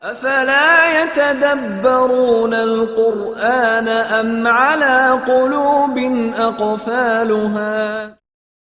افلا يتدبرون القرآن ام على قلوب اقفالها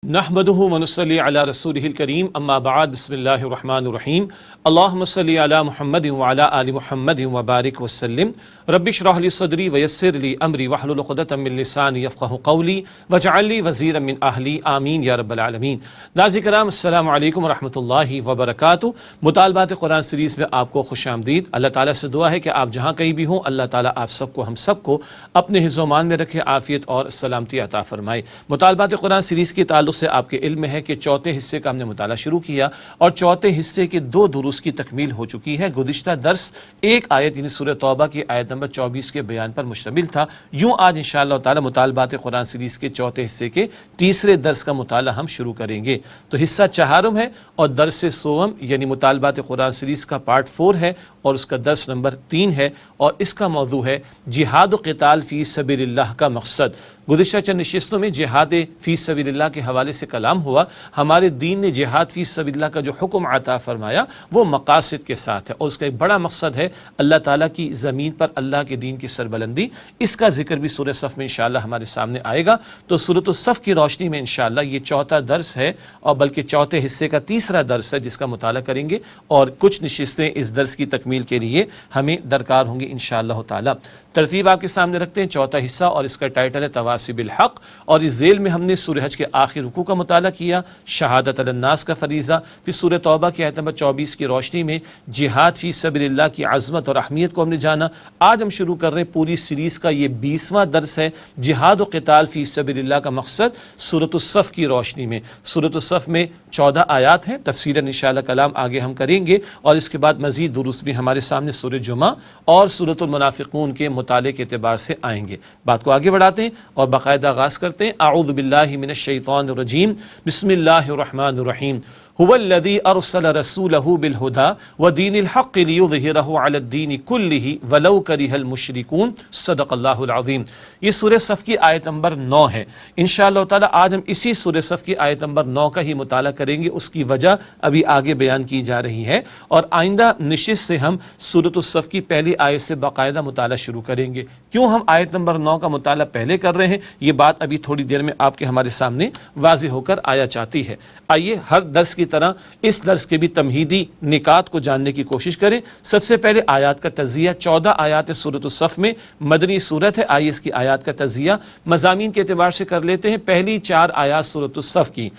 نحمده ونصلي على رسوله الكريم اما بعد بسم الله الرحمن الرحيم اللهم صل على محمد وعلى آل محمد وبارك وسلم رب اشرح لي صدري ويسر لي امري واحلل عقدة من لساني يفقهوا قولي واجعل لي وزيرا من اهلي آمین یا رب العالمین۔ ناظرین کرام السلام علیکم ورحمۃ اللہ وبرکاتہ۔ مطالبات قرآن سیریز میں آپ کو خوش آمدید۔ اللہ تعالیٰ سے دعا ہے کہ آپ جہاں کہیں بھی ہوں اللہ تعالیٰ آپ سب کو ہم سب کو اپنے حفظ و امان میں رکھے، عافیت اور سلامتی عطا فرمائے۔ مطالبات قرآن سیریز کے تعلق سے آپ کے علم میں ہے کہ چوتھے حصے کا ہم نے مطالعہ شروع کیا اور چوتھے حصے کے 2 دروس کی تکمیل ہو چکی ہے۔ گزشتہ درس ایک آیت یعنی سورہ توبہ کی آیت نمبر 24 کے بیان پر مشتمل تھا۔ یوں آج انشاءاللہ تعالی مطالبات قرآن سیریز کے چوتھے حصے کے تیسرے درس کا مطالعہ ہم شروع کریں گے۔ تو حصہ چہارم ہے اور درس سوم یعنی مطالبات قرآن سیریز کا پارٹ 4 ہے اور اس کا درس نمبر 3 ہے اور اس کا موضوع ہے جہاد و قتال فی سبیل اللہ کا مقصد۔ گزشتہ چند نشستوں میں جہاد فی سبیل اللہ کے حوالے سے کلام ہوا۔ ہمارے دین نے جہاد فی سبیل اللہ کا جو حکم عطا فرمایا وہ مقاصد کے ساتھ ہے اور اس کا ایک بڑا مقصد ہے اللہ تعالیٰ کی زمین پر اللہ کے دین کی سربلندی۔ اس کا ذکر بھی سورہ صف میں انشاءاللہ ہمارے سامنے آئے گا۔ تو سورۃ الصف کی روشنی میں انشاءاللہ یہ چوتھا درس ہے اور بلکہ چوتھے حصے کا تیسرا درس ہے جس کا مطالعہ کریں گے اور کچھ نشستیں اس درس کی تکمیل کے لیے ہمیں درکار ہوں گی انشاءاللہ تعالی۔ ترتیب آپ کے سامنے رکھتے ہیں، چوتھا حصہ اور اس کا ٹائٹل ہے تواصی بالحق، اور اس ذیل میں ہم نے سورہ حج کے آخر رکوع کا مطالعہ کیا، شہادت علی الناس کا فریضہ، پھر سورہ توبہ کی آیت نمبر 24 کی روشنی میں جہاد فی سبیل اللہ کی عظمت اور اہمیت کو ہم نے جانا۔ آج ہم شروع کر رہے ہیں پوری سیریز کا یہ 20واں درس ہے، جہاد و قتال فی سبیل اللہ کا مقصد سورۃ الصف کی روشنی میں۔ سورۃ الصف میں 14 آیات ہیں، تفصیلاً انشاءاللہ کلام آگے ہم کریں گے اور اس کے بعد مزید دروس بھی ہمارے سامنے سورہ جمعہ اور سورۃ المنافقون کے مطالعے کے اعتبار سے آئیں گے۔ بات کو آگے بڑھاتے ہیں اور باقاعدہ آغاز کرتے ہیں۔ اعوذ باللہ من الشیطان الرجیم، بسم اللہ الرحمن الرحیم۔ هو الذي ارسل رسوله بالهدى ودين الحق ليظهره على الدين كله ولو كره المشركون، صدق اللہ العظیم۔ یہ سورہ صف کی آیت نمبر 9 ہے۔ انشاءاللہ تعالی آج ہم اسی سورہ صف کی آیت نمبر 9 کا ہی مطالعہ کریں گے، اس کی وجہ ابھی آگے بیان کی جا رہی ہے اور آئندہ نشست سے ہم سورۃ الصف کی پہلی آیت سے باقاعدہ مطالعہ شروع کریں گے۔ کیوں ہم آیت نمبر 9 کا مطالعہ پہلے کر رہے ہیں یہ بات ابھی تھوڑی دیر میں آپ کے ہمارے سامنے واضح ہو کر آیا چاہتی ہے۔ آئیے ہر درس کی طرح اس درس کے بھی تمہیدی نکات کو جاننے کی کوشش کریں۔ سب سے پہلے آیات کا تجزیہ، 14 آیات سورۃ الصف میں، مدنی سورت ہے۔ آئیے اس کی آیات کا تجزیہ مضامین کے اعتبار سے کر لیتے ہیں۔ پہلی 4 آیات سورۃ الصف کی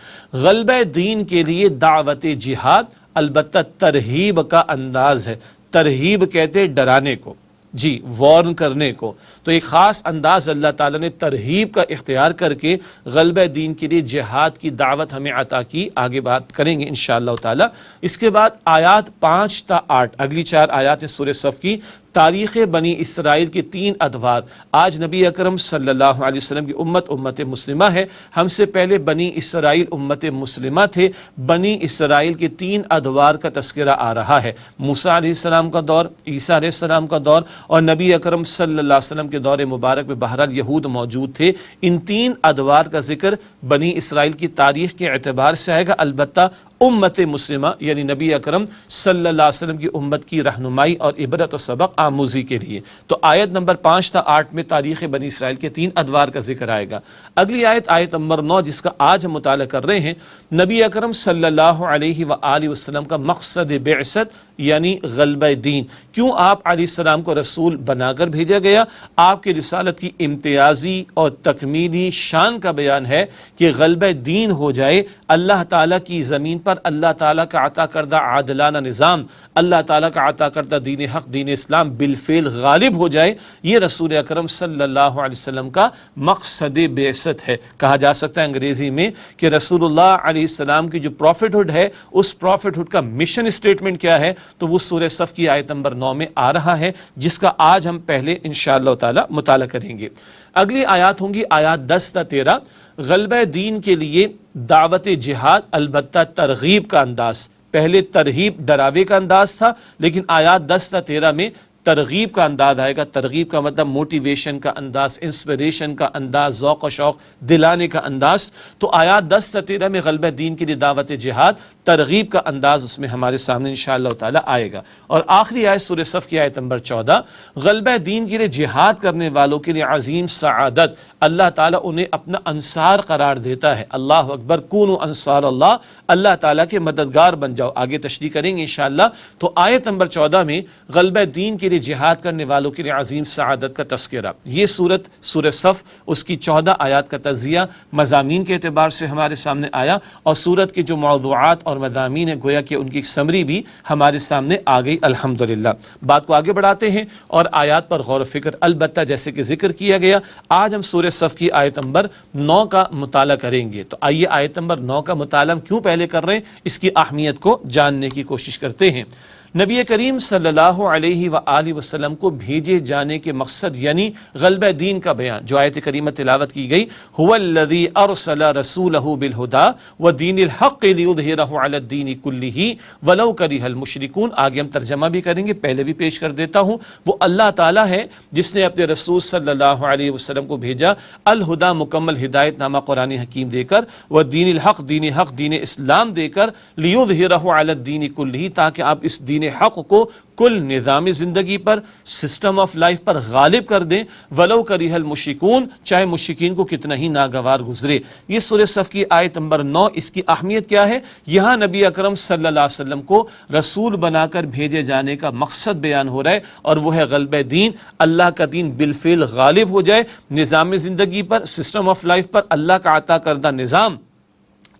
غلبہ دین کے لیے دعوت جہاد، البتہ ترہیب کا انداز ہے۔ ترہیب کہتے ڈرانے کو، جی وارن کرنے کو، تو ایک خاص انداز اللہ تعالیٰ نے ترہیب کا اختیار کر کے غلبہ دین کے لیے جہاد کی دعوت ہمیں عطا کی۔ آگے بات کریں گے انشاءاللہ تعالیٰ۔ اس کے بعد آیات 5 تا 8، اگلی 4 آیات سورہ صف کی تاریخ بنی اسرائیل کے 3 ادوار۔ آج نبی اکرم صلی اللہ علیہ وسلم کی امت مسلمہ ہے، ہم سے پہلے بنی اسرائیل امت مسلمہ تھے۔ بنی اسرائیل کے 3 ادوار کا تذکرہ آ رہا ہے، موسیٰ علیہ السلام کا دور، عیسیٰ علیہ السلام کا دور اور نبی اکرم صلی اللہ علیہ وسلم کے دور مبارک میں بہرحال یہود موجود تھے۔ ان 3 ادوار کا ذکر بنی اسرائیل کی تاریخ کے اعتبار سے آئے گا، البتہ امت مسلمہ یعنی نبی اکرم صلی اللہ علیہ وسلم کی امت کی رہنمائی اور عبرت و سبق آموزی کے لیے۔ تو آیت نمبر 5 تا 8 میں تاریخ بنی اسرائیل کے 3 ادوار کا ذکر آئے گا۔ اگلی آیت نمبر 9 جس کا آج ہم مطالعہ کر رہے ہیں، نبی اکرم صلی اللہ علیہ وآلہ وسلم کا مقصد بعثت یعنی غلبہ دین۔ کیوں آپ علیہ السلام کو رسول بنا کر بھیجا گیا؟ آپ کی رسالت کی امتیازی اور تکمیلی شان کا بیان ہے کہ غلبہ دین ہو جائے، اللہ تعالیٰ کی زمین پر اللہ تعالیٰ کا عطا کردہ عادلانہ نظام، اللہ تعالیٰ کا عطا کردہ دین حق دین اسلام بالفعل غالب ہو جائے، یہ رسول اکرم صلی اللہ علیہ وسلم کا مقصد بعثت ہے۔ کہا جا سکتا ہے انگریزی میں کہ رسول اللہ علیہ السلام کی جو پروفٹ ہوڈ ہے، اس پروفٹ ہوڈ کا مشن اسٹیٹمنٹ کیا ہے، تو وہ سورہ صف کی آیت نمبر 9 میں آ رہا ہے، جس کا آج ہم پہلے انشاءاللہ تعالی مطالعہ کریں گے۔ اگلی آیات ہوں گی آیات 10 تا 13، غلبہ دین کے لیے دعوت جہاد، البتہ ترغیب کا انداز۔ پہلے ترہیب ڈراوے کا انداز تھا، لیکن آیات 10 تا 13 میں ترغیب کا انداز آئے گا. ترغیب کا مطلب موٹیویشن کا انداز، انسپریشن کا انداز، ذوق و شوق دلانے کا انداز. تو آیات 10 تا 13 میں غلبہ دین کے لیے دعوت جہاد، ترغیب کا انداز اس میں ہمارے سامنے انشاءاللہ تعالی آئے گا. اور آخری آیت سورہ صف کی آیت نمبر 14، غلبہ دین کے لیے جہاد کرنے والوں کے لیے عظیم سعادت، اللہ تعالیٰ انہیں اپنا انصار قرار دیتا ہے. اللہ اکبر، کونوا انصار اللہ، اللہ تعالیٰ کے مددگار بن جاؤ. آگے تشریح کریں گے انشاءاللہ. تو آیت نمبر 14 میں غلبہ دین کے لیے جہاد کرنے والوں کے لیے عظیم سعادت کا تذکرہ. یہ سورہ صف، اس کی 14 آیات کا تجزیہ مضامین کے اعتبار سے ہمارے سامنے آیا، اور سورت کے جو موضوعات اور مضامین ہیں گویا کہ ان کی سمری بھی ہمارے سامنے آ گئی الحمدللہ. بات کو آگے بڑھاتے ہیں اور آیات پر غور و فکر البتہ جیسے کہ ذکر کیا گیا آج ہم سورہ صف کی آیت نمبر 9 کا مطالعہ کریں گے. تو آئیے آیت نمبر 9 کا مطالعہ کیوں پہلے کر رہے ہیں، اس کی اہمیت کو جاننے کی کوشش کرتے ہیں. نبی کریم صلی اللہ علیہ وآلہ وسلم کو بھیجے جانے کے مقصد یعنی غلبہ دین کا بیان جو آیت کریمہ تلاوت کی گئی، هو الذی ارسل رسولہ بالہدی ودین الحق لیظہرہ علی الدین کلہ ولو کرہ المشرکون. آگے ہم ترجمہ بھی کریں گے، پہلے بھی پیش کر دیتا ہوں. وہ اللہ تعالیٰ ہے جس نے اپنے رسول صلی اللہ علیہ وسلم کو بھیجا الہدا مکمل ہدایت نامہ قرآن حکیم دے کر، ودین الحق دین حق دین اسلام دے کر، لیظہرہ علی الدین کلہ تاکہ آپ اس دین حق کو کل نظام زندگی پر، سسٹم آف لائف پر غالب کر دیں. ولو کرہ المشرکون، چاہے مشرکین کو کتنا ہی ناگوار گزرے. یہ سورہ صف کی آیت نمبر 9. اس کی اہمیت کیا ہے؟ یہاں نبی اکرم صلی اللہ علیہ وسلم کو رسول بنا کر بھیجے جانے کا مقصد بیان ہو رہا ہے، اور وہ ہے غلبہ دین، اللہ کا دین بالفعل غالب ہو جائے نظام زندگی پر، سسٹم آف لائف پر. اللہ کا عطا کردہ نظام،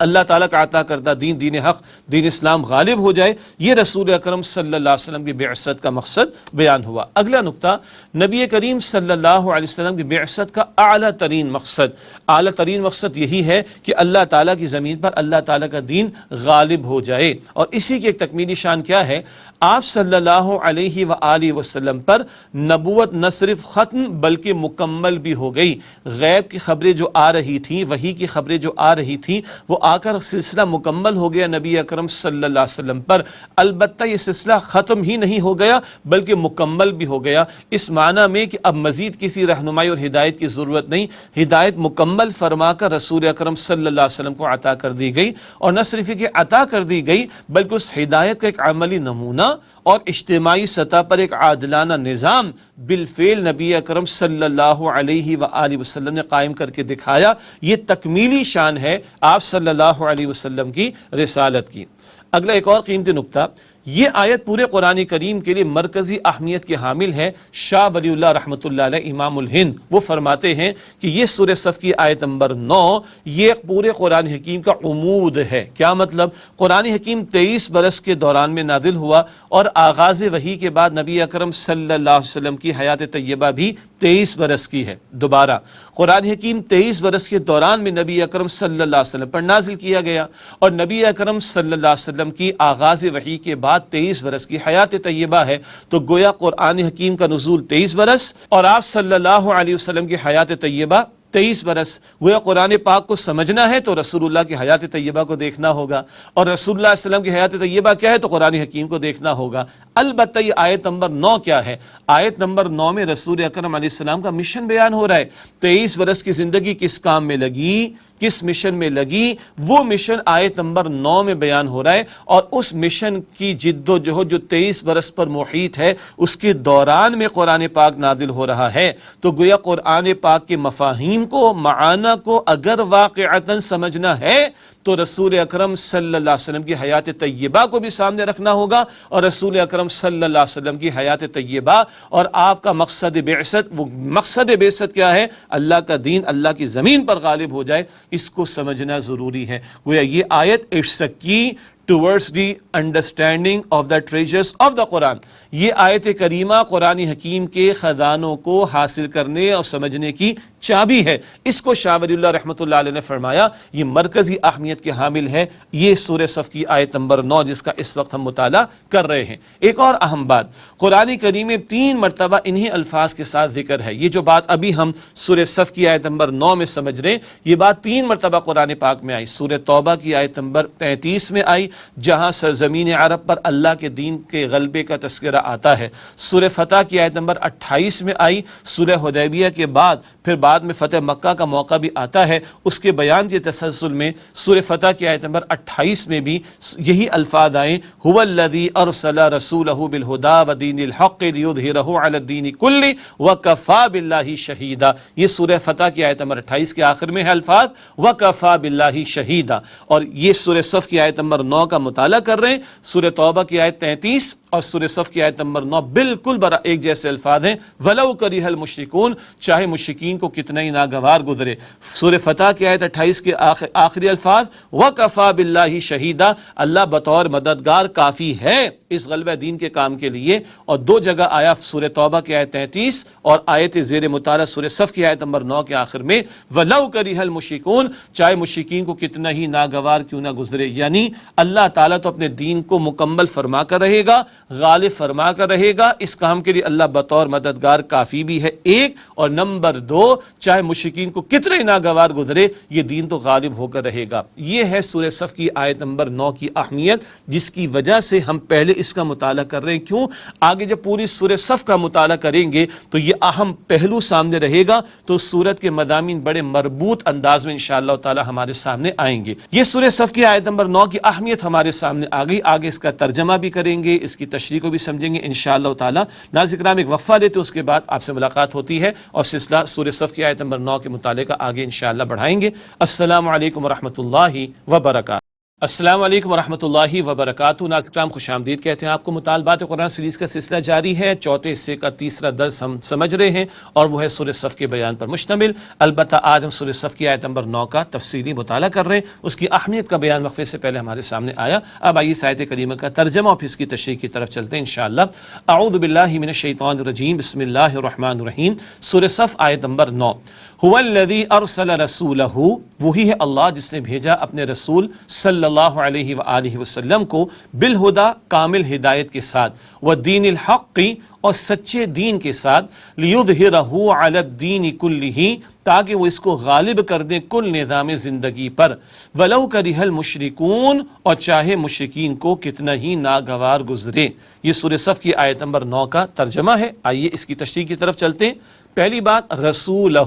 اللہ تعالیٰ کا عطا کردہ دین، دین حق، دین اسلام غالب ہو جائے. یہ رسول اکرم صلی اللہ علیہ وسلم کی بعثت کا مقصد بیان ہوا. اگلا نقطہ، نبی کریم صلی اللہ علیہ وسلم کی بعثت کا اعلیٰ ترین مقصد یہی ہے کہ اللہ تعالیٰ کی زمین پر اللہ تعالیٰ کا دین غالب ہو جائے. اور اسی کی ایک تکمیلی شان کیا ہے؟ آپ صلی اللہ علیہ وآلہ وسلم پر نبوت نہ صرف ختم بلکہ مکمل بھی ہو گئی. غیب کی خبریں جو آ رہی تھیں، وحی کی خبریں جو آ رہی تھیں، وہ آ کر سلسلہ مکمل ہو گیا نبی اکرم صلی اللہ علیہ وسلم پر. البتہ یہ سلسلہ ختم ہی نہیں ہو گیا بلکہ مکمل بھی ہو گیا، اس معنی میں کہ اب مزید کسی رہنمائی اور ہدایت کی ضرورت نہیں. ہدایت مکمل فرما کر رسول اکرم صلی اللہ علیہ وسلم کو عطا کر دی گئی، اور نہ صرف کہ عطا کر دی گئی بلکہ اس ہدایت کا ایک عملی نمونہ اور اجتماعی سطح پر ایک عادلانہ نظام بالفعل نبی اکرم صلی اللہ علیہ وآلہ وسلم نے قائم کر کے دکھایا. یہ تکمیلی شان ہے آپ صلی اللہ علیہ وسلم کی رسالت کی. اگلا ایک اور قیمتی نقطہ، یہ آیت پورے قرآن کریم کے لیے مرکزی اہمیت کے حامل ہے. شاہ ولی اللہ رحمۃ اللہ علیہ امام الہند وہ فرماتے ہیں کہ یہ سورہ صف کی آیت نمبر 9 یہ پورے قرآن حکیم کا عمود ہے. کیا مطلب؟ قرآن حکیم 23 برس کے دوران میں نازل ہوا، اور آغاز وحی کے بعد نبی اکرم صلی اللہ علیہ وسلم کی حیات طیبہ بھی 23 برس کی ہے. دوبارہ قرآن حکیم 23 برس کے دوران میں نبی اکرم صلی اللہ علیہ وسلم پر نازل کیا گیا، اور نبی اکرم صلی اللہ علیہ وسلم کی آغاز وحی کے بعد 23 برس کی حیات طیبہ ہے. تو گویا قرآن حکیم کا نزول 23 برس اور آپ صلی اللہ علیہ وسلم کی حیات طیبہ 23 برس. گویا قرآن پاک کو سمجھنا ہے تو رسول اللہ کی حیات طیبہ کو دیکھنا ہوگا، اور رسول اللہ علیہ وسلم کی حیات طیبہ کیا ہے تو قرآن حکیم کو دیکھنا ہوگا. البتہ یہ آیت نمبر 9 کیا ہے؟ آیت نمبر 9 میں رسول اکرم علیہ السلام کا مشن بیان ہو رہا ہے. 23 برس کی زندگی کس کام میں لگی، کس مشن میں لگی، وہ مشن آیت نمبر 9 میں بیان ہو رہا ہے. اور اس مشن کی جد و جہد جو 23 برس پر محیط ہے، اس کے دوران میں قرآن پاک نازل ہو رہا ہے. تو گویا قرآن پاک کے مفاہیم کو، معانی کو اگر واقعتاً سمجھنا ہے تو رسول اکرم صلی اللہ علیہ وسلم کی حیات طیبہ کو بھی سامنے رکھنا ہوگا، اور رسول اکرم صلی اللہ علیہ وسلم کی حیات طیبہ اور آپ کا مقصد بعثت. وہ مقصد بعثت کیا ہے؟ اللہ کا دین اللہ کی زمین پر غالب ہو جائے، اس کو سمجھنا ضروری ہے. گویا یہ آیت اٹس اے کی towards the understanding of the treasures of the Quran. یہ آیت کریمہ قرآن حکیم کے خزانوں کو حاصل کرنے اور سمجھنے کی چابی ہے. اس کو شاہ ولی اللہ رحمۃ اللہ علیہ نے فرمایا یہ مرکزی اہمیت کے حامل ہے یہ سورہ صف کی آیت نمبر 9 جس کا اس وقت ہم مطالعہ کر رہے ہیں. ایک اور اہم بات، قرآن کریم میں 3 مرتبہ انہی الفاظ کے ساتھ ذکر ہے. یہ جو بات ابھی ہم سورہ صف کی آیت نمبر 9 میں سمجھ رہے ہیں، یہ بات 3 مرتبہ قرآن پاک میں آئی. سورہ توبہ کی آیت نمبر 33 میں آئی، جہاں سرزمین عرب پر اللہ کے دین کے غلبے کا تذکرہ آتا ہے۔ سورہ فتح کی آیت نمبر 28 میں آئی، سورہ حدیبیہ کے بعد پھر بعد میں فتح مکہ کا موقع بھی آتا ہے، اس کے بیان کے تسلسل میں سورہ فتح کی آیت نمبر 28 میں بھی یہی الفاظ آئے، هو الذی ارسل رسولہ بالہدی ودین الحق لیظہرہ علی الدین کلہ وکفی باللہ شہیدا۔ یہ سورہ فتح کی آیت نمبر 28 کے آخر میں ہے الفاظ وکفی باللہ شہیدا، اور یہ سورہ صف کی آیت نمبر 9 کا مطالعہ کر رہے ہیں۔ سورہ توبہ کی آیت 33 اور سورہ صف کی آیت نمبر 9 بالکل ایک جیسے الفاظ ہیں، وَلَوْ كَرِهَ الْمُشْرِكُونَ، چاہے مشرکین کو کتنا ہی ناگوار گزرے۔ سورہ فتح کی آیت 28 کے آخری الفاظ وَكَفَى بِاللَّهِ شَهِيدًا، اللہ بطور مددگار کافی ہے اس غلبہ دین کے کام کے لیے۔ اور دو جگہ آیا سورہ توبہ کی آیت 33 اور آیت زیر مطالعہ سورہ صف کی آیت نمبر 9 کے آخر میں وَلَوْ كَرِهَ الْمُشْرِكُونَ، چاہے مشرکین کو کتنا ہی ناگوار کیوں نہ گزرے، یعنی اللہ تعالیٰ تو اپنے دین کو مکمل فرما کر رہے گا، غالب فرما کر رہے گا، اس کام کے لیے اللہ بطور مددگار کافی بھی ہے، ایک، اور نمبر دو، چاہے مشرکین کو کتنے ہی ناگوار گزرے یہ دین تو غالب ہو کر رہے گا۔ یہ ہے سورہ صف کی آیت نمبر 9 کی اہمیت، جس کی وجہ سے ہم پہلے اس کا مطالعہ کر رہے ہیں۔ کیوں؟ آگے جب پوری سورہ صف کا مطالعہ کریں گے تو یہ اہم پہلو سامنے رہے گا، تو سورت کے مضامین بڑے مربوط انداز میں انشاءاللہ تعالی ہمارے سامنے آئیں گے۔ یہ سورہ صف کی آیت نمبر 9 کی اہمیت ہمارے سامنے آ گئی، آگے اس کا ترجمہ بھی کریں گے، اس کی تشریح کو بھی سمجھیں گے انشاءاللہ تعالی۔ ناظرین کرام ایک وقفہ لیتے ہیں، اس کے بعد آپ سے ملاقات ہوتی ہے اور سلسلہ سورہ صف کی آیت نمبر 9 کے مطالعے کا آگے انشاءاللہ بڑھائیں گے۔ السلام علیکم ورحمۃ اللہ وبرکاتہ۔ السلام علیکم ورحمۃ اللہ وبرکاتہ۔ ناظرین کرام خوش آمدید کہتے ہیں آپ کو۔ مطالبات قرآن سیریز کا سلسلہ جاری ہے، چوتھے حصے کا تیسرا درس ہم سمجھ رہے ہیں اور وہ ہے سورہ صف کے بیان پر مشتمل۔ البتہ آج ہم سورہ صف کی آیت نمبر 9 کا تفصیلی مطالعہ کر رہے ہیں، اس کی اہمیت کا بیان وقفے سے پہلے ہمارے سامنے آیا۔ اب آئیے اس آیت کریمہ کا ترجمہ اور پھر اس کی تشریح کی طرف چلتے ہیں انشاءاللہ۔ اعوذ باللہ من الشیطان الرجیم، بسم اللہ الرحمن الرحیم۔ سورہ صف آیت نمبر 9۔ هو الذی ارسل رسولہ، وہی ہے اللہ جس نے بھیجا اپنے رسول صلی اللہ علیہ وآلہ وسلم کو بالہدی، کامل ہدایت کے ساتھ، والدین الحق، اور سچے دین کے ساتھ، لیظہرہ علی الدین کلہ، تاکہ وہ اس کو غالب کر دیں کل نظام زندگی پر، ولو کرہ المشرکون، اور چاہے مشرکین کو کتنا ہی ناگوار گزرے۔ یہ سورہ صف کی آیت نمبر 9 کا ترجمہ ہے۔ آئیے اس کی تشریح کی طرف چلتے ہیں۔ پہلی بات، رسولہ،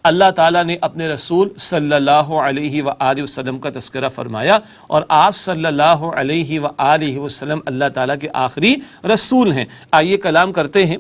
اللہ تعالیٰ نے اپنے رسول صلی اللہ علیہ وآلہ وسلم کا تذکرہ فرمایا، اور آپ صلی اللہ علیہ وآلہ وسلم اللہ تعالیٰ کے آخری رسول ہیں۔ آئیے کلام کرتے ہیں۔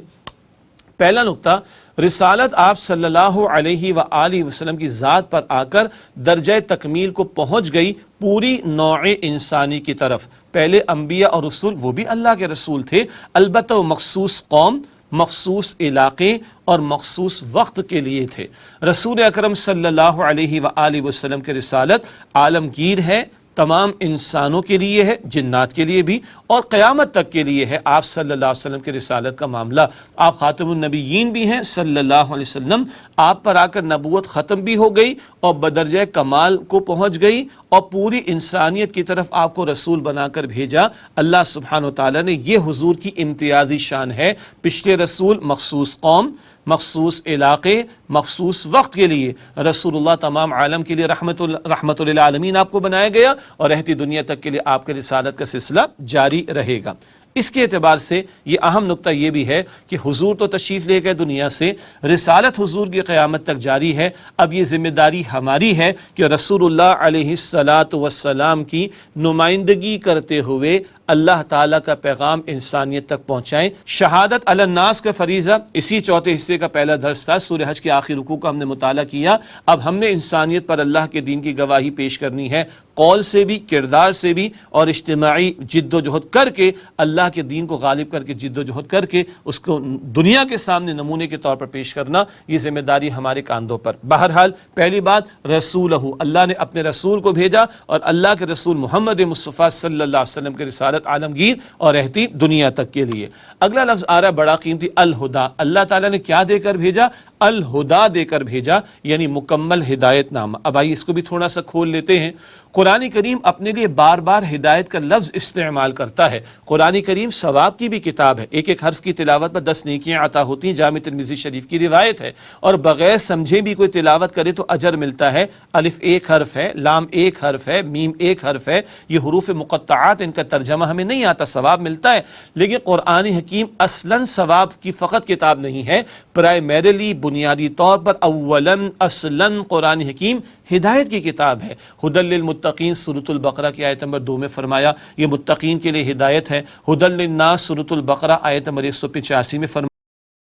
پہلا نقطہ، رسالت آپ صلی اللہ علیہ وآلہ وسلم کی ذات پر آ کر درجہ تکمیل کو پہنچ گئی پوری نوع انسانی کی طرف۔ پہلے انبیاء اور رسول وہ بھی اللہ کے رسول تھے، البتہ وہ مخصوص قوم، مخصوص علاقے اور مخصوص وقت کے لیے تھے۔ رسول اکرم صلی اللہ علیہ وآلہ وسلم کی رسالت عالمگیر ہے، تمام انسانوں کے لیے ہے، جنات کے لیے بھی، اور قیامت تک کے لیے ہے۔ آپ صلی اللہ علیہ وسلم کی رسالت کا معاملہ، آپ خاتم النبیین بھی ہیں صلی اللہ علیہ وسلم، آپ پر آ کر نبوت ختم بھی ہو گئی اور بدرجہ کمال کو پہنچ گئی، اور پوری انسانیت کی طرف آپ کو رسول بنا کر بھیجا اللہ سبحانہ و تعالیٰ نے۔ یہ حضور کی امتیازی شان ہے۔ پچھلے رسول مخصوص قوم، مخصوص علاقے، مخصوص وقت کے لیے، رسول اللہ تمام عالم کے لیے رحمت للعالمین آپ کو بنایا گیا، اور رہتی دنیا تک کے لیے آپ کے رسالت کا سلسلہ جاری رہے گا۔ اس کے اعتبار سے یہ اہم نقطہ یہ بھی ہے کہ حضور تو تشریف لے گئے دنیا سے، رسالت حضور کی قیامت تک جاری ہے۔ اب یہ ذمہ داری ہماری ہے کہ رسول اللہ علیہ الصلاۃ والسلام کی نمائندگی کرتے ہوئے اللہ تعالیٰ کا پیغام انسانیت تک پہنچائیں۔ شہادت علی الناس کا فریضہ اسی چوتھے حصے کا پہلا درس تھا، سورہ حج کے آخری رکوع کا ہم نے مطالعہ کیا۔ اب ہم نے انسانیت پر اللہ کے دین کی گواہی پیش کرنی ہے، قول سے بھی، کردار سے بھی، اور اجتماعی جد و جہد کر کے اللہ کے دین کو غالب کر کے، جد و جہد کر کے اس کو دنیا کے سامنے نمونے کے طور پر پیش کرنا، یہ ذمہ داری ہمارے کاندھوں پر۔ بہرحال پہلی بات، رسولہ، اللہ نے اپنے رسول کو بھیجا، اور اللہ کے رسول محمد مصطفیٰ صلی اللہ علیہ وسلم کی رسالت عالمگیر اور رہتی دنیا تک کے لیے۔ اگلا لفظ آ رہا ہے بڑا قیمتی، الہدا۔ اللہ تعالیٰ نے کیا دے کر بھیجا؟ الہدا دے کر بھیجا، یعنی مکمل ہدایت نامہ۔ اب آئیے اس کو بھی تھوڑا سا کھول لیتے ہیں۔ قرآن کریم اپنے لیے بار بار ہدایت کا لفظ استعمال کرتا ہے۔ قرآن کریم ثواب کی بھی کتاب ہے، ایک ایک حرف کی تلاوت پر 10 نیکیاں عطا ہوتی ہیں، جامع ترمذی شریف کی روایت ہے، اور بغیر سمجھے بھی کوئی تلاوت کرے تو اجر ملتا ہے۔ الف ایک حرف ہے، لام ایک حرف ہے، میم ایک حرف ہے، یہ حروف مقطعات، ان کا ترجمہ ہمیں نہیں آتا، ثواب ملتا ہے۔ لیکن قرآن حکیم اصلاً ثواب کی فقط کتاب نہیں ہے، پرائمریلی بنیادی طور پر اولاً اصلاً قرآن حکیم ہدایت کی کتاب ہے۔ ھدی للمتقین سورۃ البقرہ کی آیت نمبر 2 میں فرمایا یہ متقین کے لیے ہدایت ہے۔ ھدی للناس سورۃ البقرہ آیت نمبر 185 میں فرمایا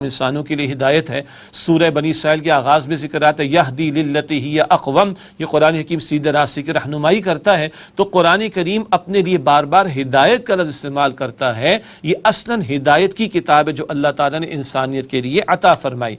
انسانوں کے لیے ہدایت ہے۔ سورہ بنی اسرائیل کے آغاز میں ذکر آتا ہے یہدی للتی ہی اقوم، یہ قرآن حکیم سیدھے راستے کی رہنمائی کرتا ہے۔ تو قرآن کریم اپنے لیے بار بار ہدایت کا لفظ استعمال کرتا ہے، یہ اصلاً ہدایت کی کتاب ہے جو اللہ تعالیٰ نے انسانیت کے لیے عطا فرمائی۔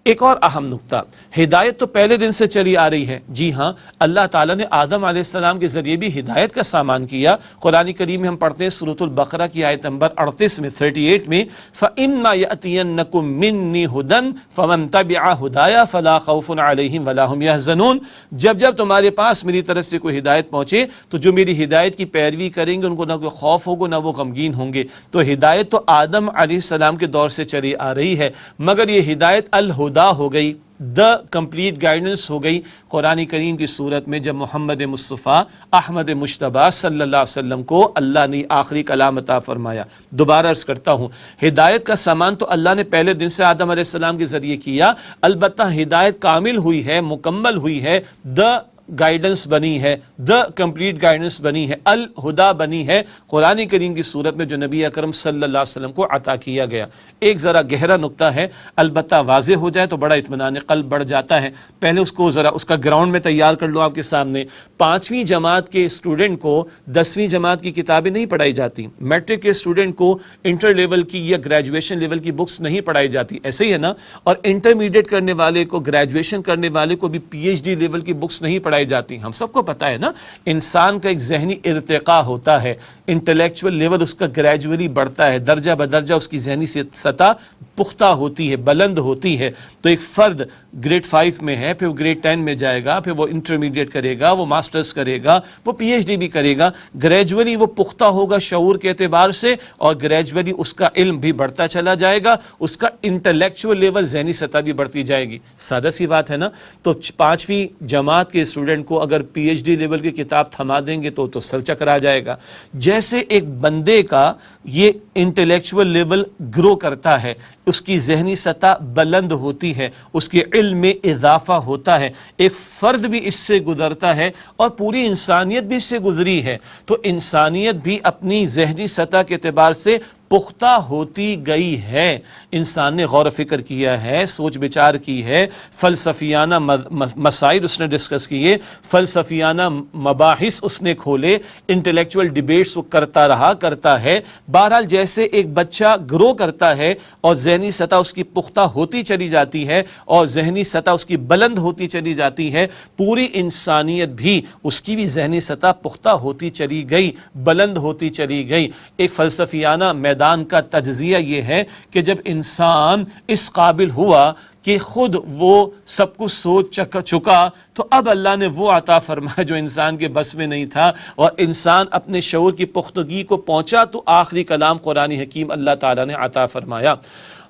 ایک اور اہم نقطہ، ہدایت تو پہلے دن سے چلی آ رہی ہے، جی ہاں، اللہ تعالیٰ نے آدم علیہ السلام کے ذریعے بھی ہدایت کا سامان کیا۔ قرآن کریم میں ہم پڑھتے ہیں سورۃ البقرہ کی آیت نمبر 38 میں 38 میں فَإِمَّا يَأْتِيَنَّكُم مِّنِّي هُدًى فَمَن تَبِعَ هُدَايَ فَلَا خَوْفٌ عَلَيْهِمْ وَلَا هُمْ يَحْزَنُونَ، جب تمہارے پاس میری طرف سے کوئی ہدایت پہنچے تو جو میری ہدایت کی پیروی کریں گے ان کو نہ کوئی خوف ہوگا نہ وہ غمگین ہوں گے۔ تو ہدایت تو آدم علیہ السلام کے دور سے چلی آ رہی ہے، مگر یہ ہدایت الہدا ہو گئی، دا کمپلیٹ گائیڈنس ہو گئی قرآن کریم کی صورت میں، جب محمد مصطفیٰ احمد مجتبیٰ صلی اللہ علیہ وسلم کو اللہ نے آخری کلام عطا فرمایا۔ دوبارہ عرض کرتا ہوں، ہدایت کا سامان تو اللہ نے پہلے دن سے آدم علیہ السلام کے ذریعے کیا، البتہ ہدایت کامل ہوئی ہے، مکمل ہوئی ہے، دا گائیڈنس بنی ہے، دا کمپلیٹ گائیڈنس بنی ہے، الہدا بنی ہے قرآن کریم کی صورت میں جو نبی اکرم صلی اللہ علیہ وسلم کو عطا کیا گیا۔ ایک ذرا گہرا نقطہ ہے، البتہ واضح ہو جائے تو بڑا اطمینان قلب بڑھ جاتا ہے۔ پہلے اس کو ذرا اس کا گراؤنڈ میں تیار کر لو آپ کے سامنے۔ 5ویں جماعت کے اسٹوڈنٹ کو 10ویں جماعت کی کتابیں نہیں پڑھائی جاتی، میٹرک کے اسٹوڈنٹ کو انٹر لیول کی یا گریجویشن لیول کی بکس نہیں پڑھائی جاتی، ایسے ہی ہے نا، اور انٹرمیڈیٹ کرنے والے کو، گریجویشن کرنے والے کو بھی پی ایچ ڈی لیول کی بکس نہیں پڑھائی جاتی۔ ہم سب کو پتہ ہے نا، انسان کا ایک ذہنی ارتقاء ہوتا ہے، انٹلیکچول لیول اس کا گریجولی بڑھتا ہے، درجہ بدرجہ اس کی ذہنی سطح پختہ ہوتی ہے، بلند ہوتی ہے۔ تو ایک فرد گریڈ 5 میں ہے، پھر وہ گریڈ 10 میں جائے گا، پھر وہ انٹرمیڈیٹ کرے گا، وہ ماسٹرز کرے گا، وہ پی ایچ ڈی بھی کرے گا، گریجولی وہ پختہ ہوگا شعور کے اعتبار سے، اور گریجولی اس کا علم بھی بڑھتا چلا جائے گا، اس کا انٹلیکچول لیول ذہنی سطح بھی بڑھتی جائے گی۔ سادہ سی بات ہے نا۔ تو 5ویں جماعت کے اسٹوڈنٹ کو اگر پی ایچ ڈی لیول کی کتاب تھما دیں گے تو سر چکرا جائے گا۔ جیسے ایک بندے کا یہ انٹلیکچول لیول گرو کرتا ہے، اس کی ذہنی سطح بلند ہوتی ہے، اس کے علم میں اضافہ ہوتا ہے، ایک فرد بھی اس سے گزرتا ہے اور پوری انسانیت بھی اس سے گزری ہے، تو انسانیت بھی اپنی ذہنی سطح کے اعتبار سے پختہ ہوتی گئی ہے۔ انسان نے غور و فکر کیا ہے، سوچ بچار کی ہے، فلسفیانہ مسائل اس نے ڈسکس کیے، فلسفیانہ مباحث اس نے کھولے، انٹلیکچول ڈیبیٹس وہ کرتا ہے۔ بہرحال جیسے ایک بچہ گرو کرتا ہے اور ذہنی سطح اس کی پختہ ہوتی چلی جاتی ہے اور ذہنی سطح اس کی بلند ہوتی چلی جاتی ہے، پوری انسانیت بھی اس کی بھی ذہنی سطح پختہ ہوتی چلی گئی، بلند ہوتی چلی گئی۔ ایک فلسفیانہ میدان کا تجزیہ یہ ہے کہ جب انسان اس قابل ہوا کہ خود وہ سب کچھ سوچ چکا تو اب اللہ نے وہ عطا فرمایا جو انسان کے بس میں نہیں تھا، اور انسان اپنے شعور کی پختگی کو پہنچا تو آخری کلام قرآن حکیم اللہ تعالیٰ نے عطا فرمایا۔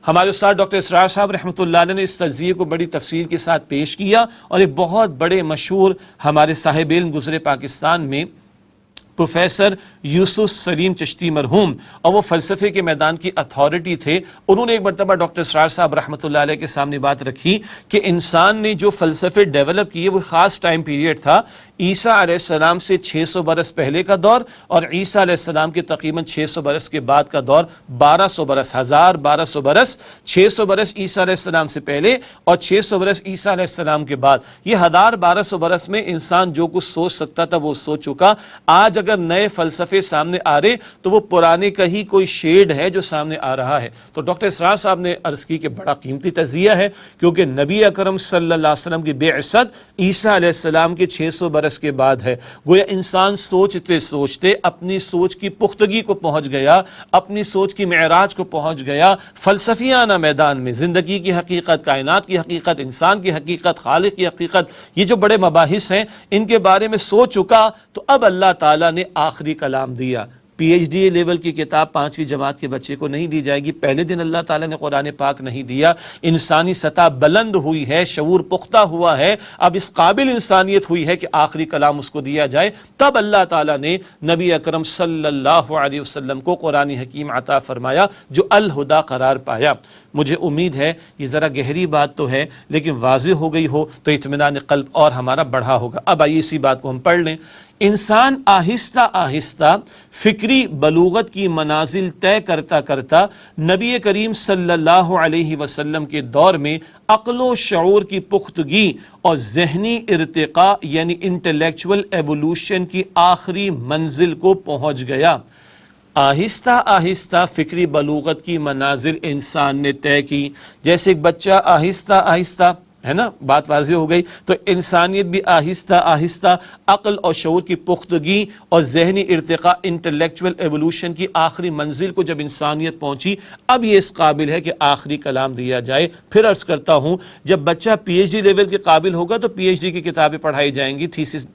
ہمارے استاد ڈاکٹر اسرار صاحب رحمۃ اللہ علیہ نے اس تجزیے کو بڑی تفصیل کے ساتھ پیش کیا، اور ایک بہت بڑے مشہور ہمارے صاحب علم گزرے پاکستان میں پروفیسر یوسف سلیم چشتی مرحوم، اور وہ فلسفے کے میدان کی اتھارٹی تھے، انہوں نے ایک مرتبہ ڈاکٹر اسرار صاحب رحمۃ اللہ علیہ کے سامنے بات رکھی کہ انسان نے جو فلسفے ڈیولپ کیے وہ خاص ٹائم پیریڈ تھا، عیسیٰ علیہ السلام سے 600 برس پہلے کا دور اور عیسیٰ علیہ السلام کے تقریباً 600 برس کے بعد کا دور، 1200 برس، 1200 برس، 600 برس عیسیٰ علیہ السلام سے پہلے اور 600 برس عیسیٰ علیہ السلام کے بعد۔ یہ 1200 برس میں انسان جو کچھ سوچ سکتا تھا وہ سوچ چکا۔ آج اگر نئے فلسفے سامنے آ رہے تو وہ پرانے کا ہی کوئی شیڈ ہے جو سامنے آ رہا ہے۔ تو ڈاکٹر اسرار صاحب نے عرض کی کہ بڑا قیمتی تجزیہ ہے، کیونکہ نبی اکرم صلی اللہ علیہ وسلم کی بعثت عیسیٰ علیہ السلام کے 600 برس برس کے بعد ہے۔ گویا انسان سوچتے سوچتے اپنی سوچ کی پختگی کو پہنچ گیا، اپنی سوچ کی معراج کو پہنچ گیا، فلسفیانہ میدان میں زندگی کی حقیقت، کائنات کی حقیقت، انسان کی حقیقت، خالق کی حقیقت، یہ جو بڑے مباحث ہیں ان کے بارے میں سوچ چکا، تو اب اللہ تعالیٰ نے آخری کلام دیا۔ پی ایچ ڈی لیول کی کتاب 5ویں جماعت کے بچے کو نہیں دی جائے گی، پہلے دن اللہ تعالیٰ نے قرآن پاک نہیں دیا۔ انسانی سطح بلند ہوئی ہے، شعور پختہ ہوا ہے، اب اس قابل انسانیت ہوئی ہے کہ آخری کلام اس کو دیا جائے، تب اللہ تعالیٰ نے نبی اکرم صلی اللہ علیہ وسلم کو قرآن حکیم عطا فرمایا جو الہدا قرار پایا۔ مجھے امید ہے یہ ذرا گہری بات تو ہے لیکن واضح ہو گئی ہو تو اطمینان قلب اور ہمارا بڑھا ہوگا۔ اب آئیے اسی بات کو ہم پڑھ لیں۔ انسان آہستہ آہستہ فکری بلوغت کی منازل طے کرتا کرتا نبی کریم صلی اللہ علیہ وسلم کے دور میں عقل و شعور کی پختگی اور ذہنی ارتقاء یعنی انٹلیکچول ایوولوشن کی آخری منزل کو پہنچ گیا۔ آہستہ آہستہ فکری بلوغت کی منازل انسان نے طے کی، جیسے ایک بچہ آہستہ آہستہ، ہے نا، بات واضح ہو گئی، تو انسانیت بھی آہستہ آہستہ عقل اور شعور کی پختگی اور ذہنی ارتقاء انٹلیکچول ایوولوشن کی آخری منزل کو جب انسانیت پہنچی، اب یہ اس قابل ہے کہ آخری کلام دیا جائے۔ پھر عرض کرتا ہوں، جب بچہ پی ایچ ڈی لیول کے قابل ہوگا تو پی ایچ ڈی کی کتابیں پڑھائی جائیں گی، تھیسس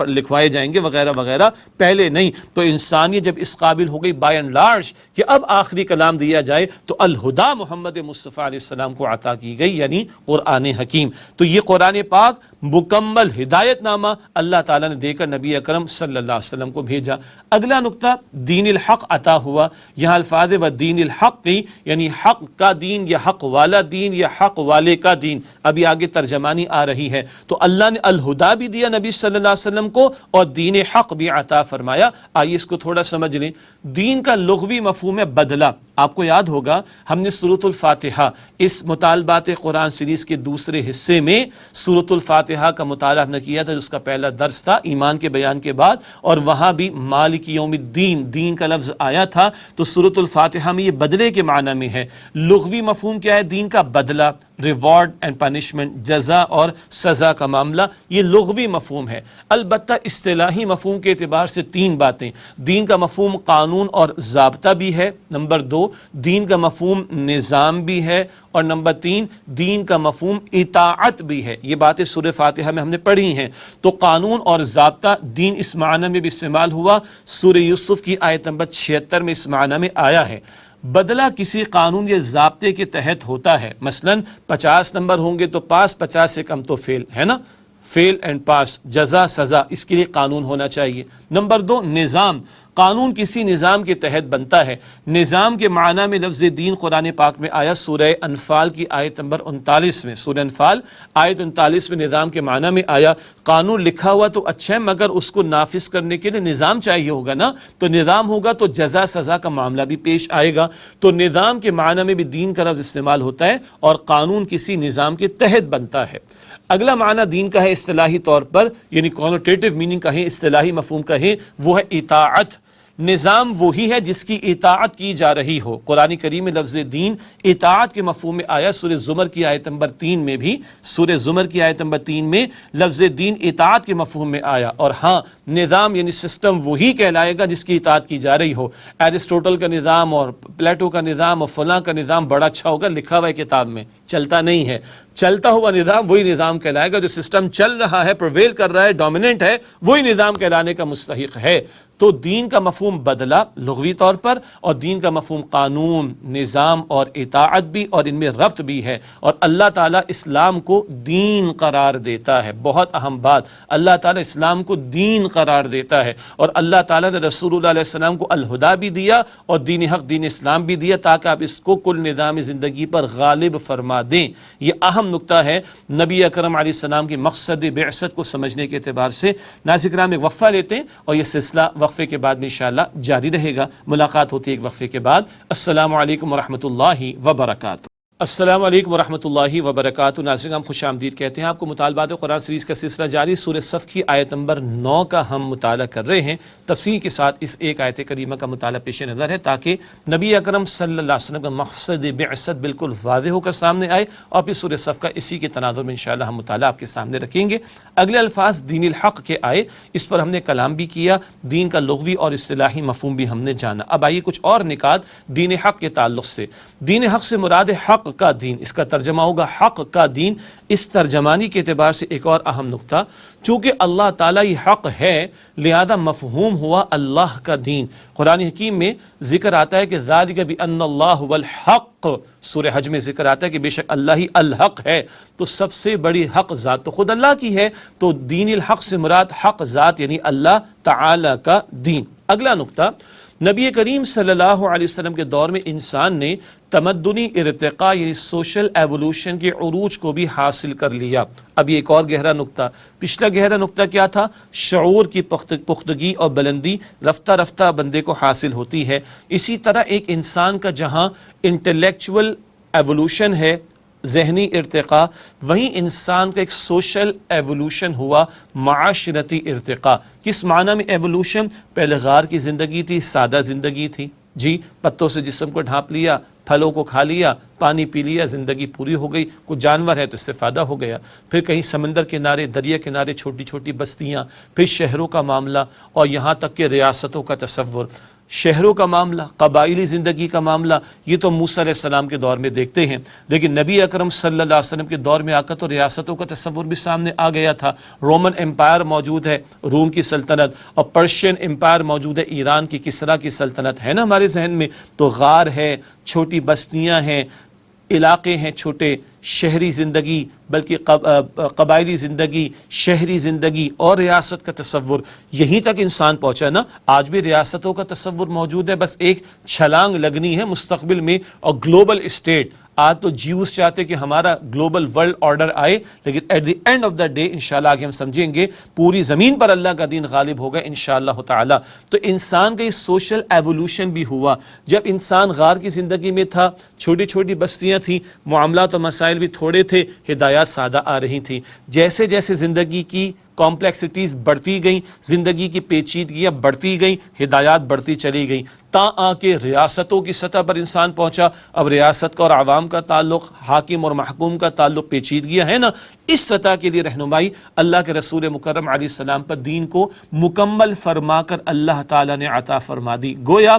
لکھوائے جائیں گے وغیرہ وغیرہ، پہلے نہیں۔ تو انسانیت جب اس قابل ہو گئی بائی اینڈ لارج کہ اب آخری کلام دیا جائے، تو الہدا محمد مصطفیٰ علیہ السلام کو عطا کی گئی، یعنی قرآن حکیم۔ تو یہ قرآن پاک مکمل ہدایت نامہ اللہ تعالیٰ نے دے کر نبی اکرم صلی اللہ علیہ وسلم کو بھیجا۔ اگلا نقطہ دین الحق عطا ہوا۔ یہاں الفاظ و دین الحق کی یعنی حق کا دین یا حق والا دین یا حق والے کا دین، ابھی آگے ترجمانی آ رہی ہے۔ تو اللہ نے الہدا بھی دیا نبی صلی اللہ علیہ وسلم کو اور دین حق بھی عطا فرمایا۔ آئیے اس کو تھوڑا سمجھ لیں۔ دین کا لغوی مفہوم ہے بدلہ۔ آپ کو یاد ہوگا ہم نے سورۃ الفاتحہ اس مطالبات قرآن سیریز کے دوسرے حصے میں سورۃ الفاتحہ کا مطالعہ ہم نے کیا تھا، جس کا پہلا درس تھا ایمان کے بیان کے بعد، اور وہاں بھی مالک یوم الدین، دین کا لفظ آیا تھا۔ تو سورۃ الفاتحہ میں یہ بدلے کے معنی میں ہے۔ لغوی مفہوم کیا ہے دین کا؟ بدلہ، ریوارڈ اینڈ پنشمنٹ، جزا اور سزا کا معاملہ، یہ لغوی مفہوم ہے۔ البتہ اصطلاحی مفہوم کے اعتبار سے تین باتیں: دین کا مفہوم قانون اور ضابطہ بھی ہے، نمبر 2 دین کا مفہوم نظام بھی ہے، اور نمبر 3 دین کا مفہوم اطاعت بھی ہے۔ یہ باتیں سورہ فاتحہ میں ہم نے پڑھی ہیں۔ تو قانون اور ضابطہ دین اس معنی میں بھی استعمال ہوا، سورہ یوسف کی آیت نمبر 76 میں اس معنی میں آیا ہے۔ بدلہ کسی قانون یا ضابطے کے تحت ہوتا ہے، مثلا 50 نمبر ہوں گے تو پاس، 50 سے کم تو فیل، ہے نا، فیل اینڈ پاس، جزا سزا، اس کے لیے قانون ہونا چاہیے۔ نمبر 2 نظام، قانون کسی نظام کے تحت بنتا ہے۔ نظام کے معنی میں لفظ دین قرآن پاک میں آیا سورہ انفال کی آیت نمبر 39 میں، سورہ انفال آیت 39 میں نظام کے معنی میں آیا۔ قانون لکھا ہوا تو اچھا ہے مگر اس کو نافذ کرنے کے لیے نظام چاہیے ہوگا نا، تو نظام ہوگا تو جزا سزا کا معاملہ بھی پیش آئے گا۔ تو نظام کے معنی میں بھی دین کا لفظ استعمال ہوتا ہے، اور قانون کسی نظام کے تحت بنتا ہے۔ اگلا معنی دین کا ہے اصطلاحی طور پر، یعنی کنوٹیٹو میننگ کہیں، اصطلاحی مفہوم کہیں، وہ ہے اطاعت۔ نظام وہی ہے جس کی اطاعت کی جا رہی ہو۔ قرآن کریم میں لفظ دین اطاعت کے مفہوم میں آیا، سورہ زمر کی آیت نمبر 3 میں بھی، سورہ زمر کی آیت نمبر 3 میں لفظ دین اطاعت کے مفہوم میں آیا۔ اور ہاں، نظام یعنی سسٹم وہی کہلائے گا جس کی اطاعت کی جا رہی ہو۔ ایرسٹوٹل کا نظام اور پلیٹو کا نظام اور فلاں کا نظام بڑا اچھا ہوگا، لکھا ہوا ہے کتاب میں، چلتا نہیں ہے۔ چلتا ہوا نظام وہی نظام کہلائے گا، جو سسٹم چل رہا ہے، پرویل کر رہا ہے، ڈومیننٹ ہے، وہی نظام کہلانے کا مستحق ہے۔ تو دین کا مفہوم بدلہ لغوی طور پر، اور دین کا مفہوم قانون، نظام اور اطاعت بھی، اور ان میں ربط بھی ہے۔ اور اللہ تعالیٰ اسلام کو دین قرار دیتا ہے، بہت اہم بات، اللہ تعالیٰ اسلام کو دین قرار دیتا ہے، اور اللہ تعالیٰ نے رسول اللہ علیہ السلام کو الہدا بھی دیا اور دین حق دین اسلام بھی دیا، تاکہ آپ اس کو کل نظام زندگی پر غالب فرما دیں۔ یہ اہم نقطہ ہے نبی اکرم علیہ السلام کی مقصد بعثت کو سمجھنے کے اعتبار سے۔ ناظرین کرام، ایک وقفہ لیتے ہیں اور یہ سلسلہ وقفے کے بعد میں انشاءاللہ جاری رہے گا۔ ملاقات ہوتی ہے ایک وقفے کے بعد۔ السلام علیکم ورحمۃ اللہ وبرکاتہ۔ السلام علیکم ورحمۃ اللہ وبرکاتہ۔ ناظرین، ہم خوش آمدید کہتے ہیں آپ کو۔ مطالبات قرآن سیریز کا سلسلہ جاری، سورہ صف کی آیت نمبر 9 کا ہم مطالعہ کر رہے ہیں۔ تفصیل کے ساتھ اس ایک آیت کریمہ کا مطالعہ پیش نظر ہے تاکہ نبی اکرم صلی اللہ علیہ وسلم کا مقصد بعثت بالکل واضح ہو کر سامنے آئے، اور پھر سورہ صف کا اسی کے تناظر میں انشاءاللہ ہم مطالعہ آپ کے سامنے رکھیں گے۔ اگلے الفاظ دین الحق کے آئے، اس پر ہم نے کلام بھی کیا، دین کا لغوی اور اصطلاحی مفہوم بھی ہم نے جانا۔ اب آئیے کچھ اور نکات دین حق کے تعلق سے۔ دین حق سے مراد حق کا دین، اس کا ترجمہ ہوگا حق کا دین۔ اس ترجمانی کے اعتبار سے ایک اور اہم نقطہ، چونکہ اللہ تعالیٰ ہی حق ہے لہذا مفہوم ہوا اللہ کا دین۔ قرآن حکیم میں ذکر آتا ہے کہ ذالک بأن اللہ هو الحق، سورہ حج میں ذکر آتا ہے کہ بے شک اللہ ہی الحق ہے، تو سب سے بڑی حق ذات تو خود اللہ کی ہے، تو دین الحق سے مراد حق ذات یعنی اللہ تعالی کا دین۔ اگلا نقطہ، نبی کریم صلی اللہ علیہ وسلم کے دور میں انسان نے تمدنی ارتقاء یعنی سوشل ایولوشن کے عروج کو بھی حاصل کر لیا۔ اب یہ ایک اور گہرا نقطہ، پچھلا گہرا نقطہ کیا تھا؟ شعور کی پختگی اور بلندی رفتہ رفتہ بندے کو حاصل ہوتی ہے۔ اسی طرح ایک انسان کا جہاں انٹلیکچول ایولوشن ہے، ذہنی ارتقاء، وہیں انسان کا ایک سوشل ایولوشن ہوا، معاشرتی ارتقاء۔ کس معنی میں ایولوشن؟ پہلے غار کی زندگی تھی، سادہ زندگی تھی، جی پتوں سے جسم کو ڈھانپ لیا، پھلوں کو کھا لیا، پانی پی لیا، زندگی پوری ہو گئی، کچھ جانور ہے تو استفادہ ہو گیا۔ پھر کہیں سمندر کنارے، دریا کنارے چھوٹی چھوٹی بستیاں، پھر شہروں کا معاملہ، اور یہاں تک کہ ریاستوں کا تصور۔ شہروں کا معاملہ، قبائلی زندگی کا معاملہ، یہ تو موسیٰ علیہ السلام کے دور میں دیکھتے ہیں، لیکن نبی اکرم صلی اللہ علیہ وسلم کے دور میں آ کر تو ریاستوں کا تصور بھی سامنے آ گیا تھا۔ رومن امپائر موجود ہے، روم کی سلطنت، اور پرشین امپائر موجود ہے، ایران کی کسریٰ کی سلطنت ہے نا ہمارے ذہن میں۔ تو غار ہے، چھوٹی بستیاں ہیں، علاقے ہیں چھوٹے، شہری زندگی بلکہ قبائلی زندگی، شہری زندگی اور ریاست کا تصور، یہیں تک انسان پہنچا نا۔ آج بھی ریاستوں کا تصور موجود ہے، بس ایک چھلانگ لگنی ہے مستقبل میں، اور گلوبل اسٹیٹ۔ آج تو جیوز چاہتے کہ ہمارا گلوبل ورلڈ آرڈر آئے، لیکن at the end of the day انشاءاللہ آگے ہم سمجھیں گے پوری زمین پر اللہ کا دین غالب ہوگا انشاءاللہ تعالی۔ تو انسان کا یہ سوشل ایولوشن بھی ہوا۔ جب انسان غار کی زندگی میں تھا، چھوٹی چھوٹی بستیاں تھیں، معاملات و مسائل بھی تھوڑے تھے، ہدایات سادہ آ رہی تھیں۔ جیسے جیسے زندگی کی کمپلیکسٹیز بڑھتی گئیں، زندگی کی پیچیدگیاں بڑھتی گئیں، ہدایات بڑھتی چلی گئیں، تا آ کے ریاستوں کی سطح پر انسان پہنچا۔ اب ریاست کا اور عوام کا تعلق، حاکم اور محکوم کا تعلق، پیچیدگیاں ہیں نا، اس سطح کے لیے رہنمائی اللہ کے رسول مکرم علیہ السلام پر دین کو مکمل فرما کر اللہ تعالیٰ نے عطا فرما دی۔ گویا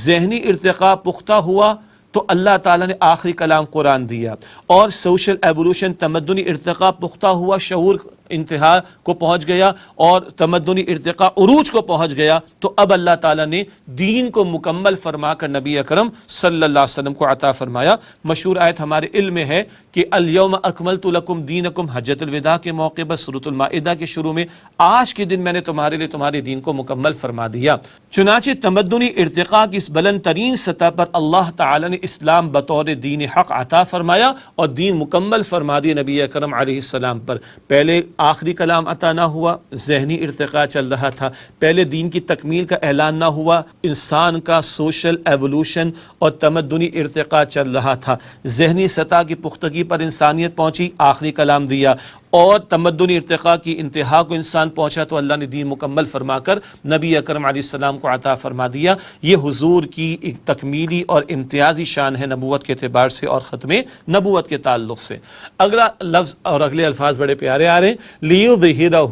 ذہنی ارتقاء پختہ ہوا تو اللہ تعالیٰ نے آخری کلام قرآن دیا، اور سوشل ایولوشن تمدنی ارتقاء پختہ ہوا، شعور انتہا کو پہنچ گیا اور تمدنی ارتقاء عروج کو پہنچ گیا، تو اب اللہ تعالیٰ نے دین کو مکمل فرما کر نبی اکرم صلی اللہ علیہ وسلم کو عطا فرمایا۔ مشہور آیت ہمارے علم میں ہے کہ الیوم اکملت لکم دینکم، حجۃ الوداع کے موقع پر سورۃ المائدہ کے شروع میں، آج کے دن میں نے تمہارے لیے تمہارے دین کو مکمل فرما دیا۔ چنانچہ تمدنی ارتقاء کی اس بلند ترین سطح پر اللہ تعالیٰ نے اسلام بطور دین حق عطا فرمایا اور دین مکمل فرما دیا نبی اکرم علیہ السلام پر۔ پہلے آخری کلام عطا نہ ہوا، ذہنی ارتقاء چل رہا تھا، پہلے دین کی تکمیل کا اعلان نہ ہوا، انسان کا سوشل ایولوشن اور تمدنی ارتقاء چل رہا تھا، ذہنی سطح کی پختگی پر انسانیت پہنچی، آخری کلام دیا، اور تمدنی ارتقاء کی انتہا کو انسان پہنچا تو اللہ نے دین مکمل فرما کر نبی اکرم علیہ السلام کو عطا فرما دیا۔ یہ حضور کی ایک تکمیلی اور امتیازی شان ہے نبوت کے اعتبار سے اور ختم نبوت کے تعلق سے۔ اگلا لفظ اور اگلے الفاظ بڑے پیارے آ رہے ہیں، لیظہرہ۔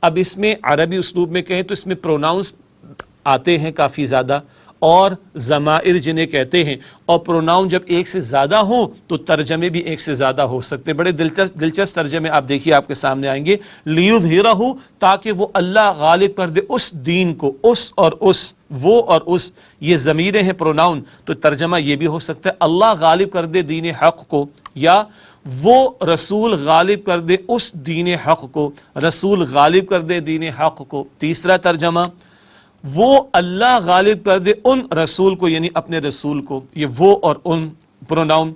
اب اس میں عربی اسلوب میں کہیں تو اس میں پروناؤنس آتے ہیں کافی زیادہ، اور ضمائر جنہیں کہتے ہیں، اور پروناؤن جب ایک سے زیادہ ہوں تو ترجمے بھی ایک سے زیادہ ہو سکتے ہیں۔ بڑے دلچسپ ترجمے آپ دیکھیے آپ کے سامنے آئیں گے، لیظہرہ، تاکہ وہ اللہ غالب کر دے اس دین کو، اس اور اس، وہ اور اس، یہ ضمیریں ہیں پروناؤن، تو ترجمہ یہ بھی ہو سکتا ہے اللہ غالب کر دے دین حق کو، یا وہ رسول غالب کر دے اس دین حق کو، رسول غالب کر دے دین حق کو۔ تیسرا ترجمہ، وہ اللہ غالب کر دے ان رسول کو، یعنی اپنے رسول کو، یہ وہ اور ان پروناؤن،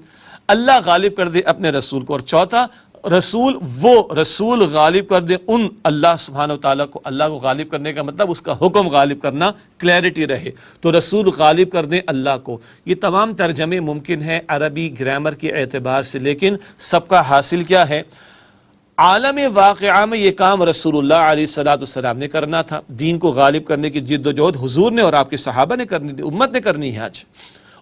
اللہ غالب کر دے اپنے رسول کو۔ اور چوتھا، رسول غالب کر دے ان اللہ سبحانہ و تعالیٰ کو. اللہ کو غالب کرنے کا مطلب اس کا حکم غالب کرنا، کلیئرٹی رہے. تو رسول غالب کر دیں اللہ کو. یہ تمام ترجمے ممکن ہیں عربی گرامر کے اعتبار سے، لیکن سب کا حاصل کیا ہے؟ عالم واقعہ میں یہ کام رسول اللہ علیہ الصلوۃ والسلام نے کرنا تھا. دین کو غالب کرنے کی جد و جہد حضور نے اور آپ کے صحابہ نے کرنی تھی، امت نے کرنی ہے آج.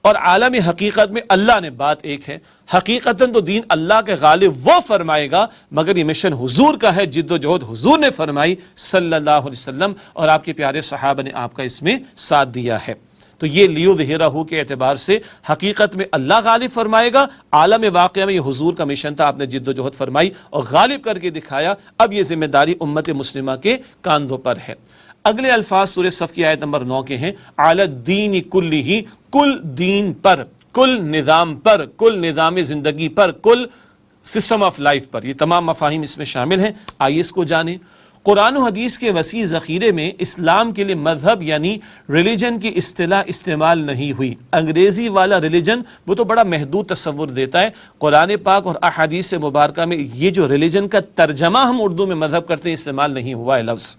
اور عالم حقیقت میں اللہ نے، بات ایک ہے، حقیقتاً تو دین اللہ کے غالب وہ فرمائے گا، مگر یہ مشن حضور کا ہے، جد و جہد حضور نے فرمائی صلی اللہ علیہ وسلم، اور آپ کے پیارے صحابہ نے آپ کا اس میں ساتھ دیا ہے. تو یہ لیظہرہ کے اعتبار سے حقیقت میں اللہ غالب فرمائے گا، عالم واقعہ میں یہ حضور کا مشن تھا، آپ نے جد و جہد فرمائی اور غالب کر کے دکھایا. اب یہ ذمہ داری امت مسلمہ کے کاندھوں پر ہے. اگلے الفاظ سورہ صف کی آیت نمبر 9 کے ہیں، علی الدین کلہ، کل دین پر، کل نظام پر، کل نظام زندگی پر، کل سسٹم آف لائف پر. یہ تمام مفاہیم اس میں شامل ہیں. آئیے اس کو جانیں. قرآن و حدیث کے وسیع ذخیرے میں اسلام کے لیے مذہب یعنی ریلیجن کی اصطلاح استعمال نہیں ہوئی. انگریزی والا ریلیجن وہ تو بڑا محدود تصور دیتا ہے. قرآن پاک اور احادیث مبارکہ میں یہ جو ریلیجن کا ترجمہ ہم اردو میں مذہب کرتے ہیں استعمال نہیں ہوا ہے لفظ.